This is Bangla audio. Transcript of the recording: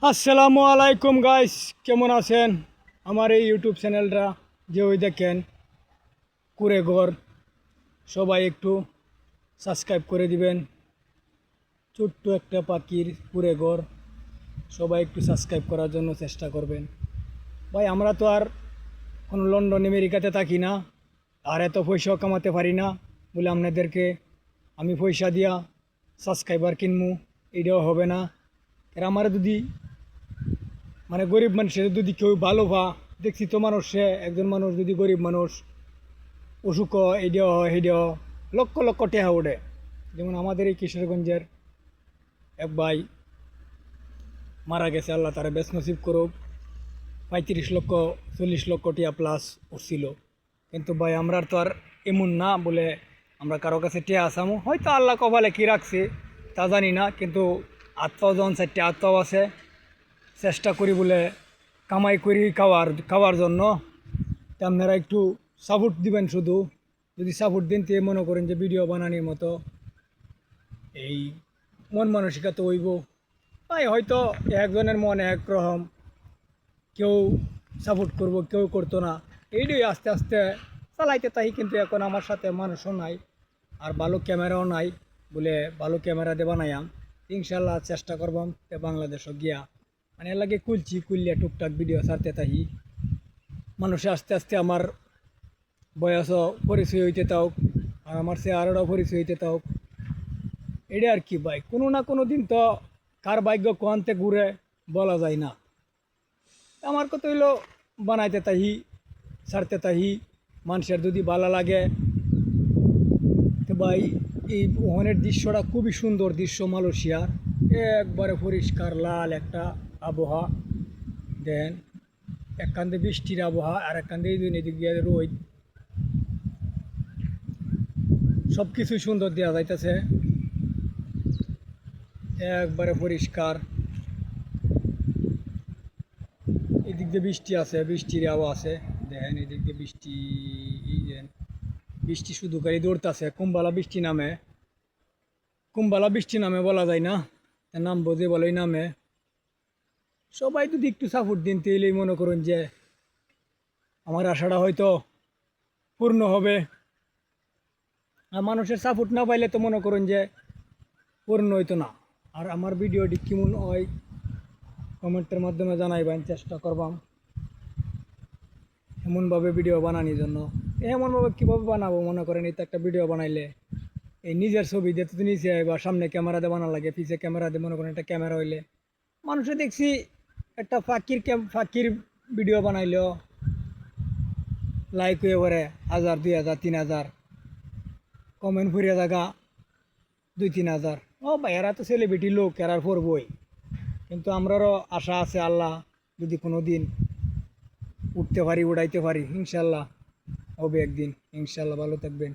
আসসালামু আলাইকুম গাইস, কেমন আছেন? আমার এই ইউটিউব চ্যানেলটা যে ওই দেখেন কুড়েঘর, সবাই একটু সাবস্ক্রাইব করে দিবেন। ছোট্ট একটা পাখির কুড়েঘর, সবাই একটু সাবস্ক্রাইব করার জন্য চেষ্টা করবেন। ভাই, আমরা তো আর কোনো লন্ডন আমেরিকাতে থাকি না, আর এত পয়সাও কামাতে পারি না বলে আপনাদেরকে আমি পয়সা দিয়া সাবস্ক্রাইবার কিনবো, এটাও হবে না। এর আমার যদি গরিব মানুষের যদি কেউ ভালো দেখছি তো মানুষে, একজন মানুষ যদি গরিব মানুষ অসুখ হয়, এইটা হয় সেইটা হয়, লক্ষ লক্ষ টেহা ওঠে। যেমন আমাদের এই কিশোরগঞ্জের এক ভাই মারা গেছে, আল্লাহ তারা বেশ নসিব করুক। 35 লক্ষ 40 লক্ষ টিয়া প্লাস উঠছিল। কিন্তু ভাই আমরা তো আর এমন না বলে আমরা কারো কাছে টিয়া আসামো, হয়তো আল্লাহ কপালে কী রাখছে তা জানি না, কিন্তু আত্মাও যখন 4টে আত্মাও আছে, চেষ্টা করি বলে কামাই করি খাওয়ার জন্য। তা আপনারা একটু সাপোর্ট দিবেন। শুধু যদি সাপোর্ট দেন তে মনে করেন যে ভিডিও বানানোর মতো এই মন মানসিকতা হইব। তাই হয়তো একজনের মন একরকম, কেউ সাপোর্ট করব, কেউ করতো না, এইটাই আস্তে আস্তে চালাইতে তাই। কিন্তু এখন আমার সাথে মানুষও নাই, আর ভালো ক্যামেরাও নাই বলে ভালো ক্যামেরা দিয়ে বানাইয়াম। ইনশাল্লাহ চেষ্টা করবাম বাংলাদেশও গিয়া এর লাগে কুললিয়া টুকটাক ভিডিও ছাড়তে থাকি। মানুষে আস্তে আস্তে আমার বয়সও পরিচয় হইতে তাও, আর আমার সে আরও পরিচয় হইতে তাও। এটা আর কি ভাই, কোনো না কোনো দিন তো কার ভাগ্য কোয়ান্তে ঘুরে বলা যায় না। আমার কথা হইলো বানাইতে তাহি, ছাড়তে তাহি, মানুষের যদি ভালো লাগে তো ভাই। এই ওখানের দৃশ্যটা খুবই সুন্দর দৃশ্য, মালয়েশিয়ার একবারে পরিষ্কার লাল একটা আবহাওয়া। দেন এক কান্দে বৃষ্টির আবহাওয়া, আর এক কান্দে এদিক দিয়ে রোদ, সব কিছুই সুন্দর দেওয়া যাইতেছে, একবারে পরিষ্কার। এদিক দিয়ে বৃষ্টি আছে, বৃষ্টির আবহাওয়া আছে। দেখেন এদিক দিয়ে বৃষ্টি, বৃষ্টি শুধু গাড়ি দৌড়তেছে। কুম্বালা বৃষ্টি নামে বলা যায় না, নামবো যে বলেই নামে। সবাই যদি একটু সাপোর্ট দিন তাইলেই মনে করুন যে আমার আশাটা হয়তো পূর্ণ হবে। আর মানুষের সাপোর্ট না পাইলে তো মনে করুন যে পূর্ণ হইতো না। আর আমার ভিডিওটি কেমন হয় কমেন্টের মাধ্যমে জানাইবেন, চেষ্টা করবাম এমনভাবে ভিডিও বানানোর জন্য। এমনভাবে কীভাবে বানাবো, মনে করেন এই তো একটা ভিডিও বানাইলে এই নিজের ছবি দিয়ে তো নিচে বা সামনে ক্যামেরা দিয়ে বানা লাগে, পিছে ক্যামেরা দিয়ে মনে করেন একটা ক্যামেরা হইলে মানুষে দেখছি একটা ফাঁকির ভিডিও বানাইলেও লাইক হয়ে পড়ে 1000 2000 3000, কমেন্ট ফুরিয়ে থাকা 2-3 হাজার। ও ভাই, এরা তো সেলিব্রিটি লোক, এরার পড়বই। কিন্তু আমরারও আশা আছে, আল্লাহ যদি কোনো দিন উঠতে পারি, উড়াইতে পারি, ইনশাল্লাহ হবে একদিন। ইনশাল্লাহ ভালো থাকবেন।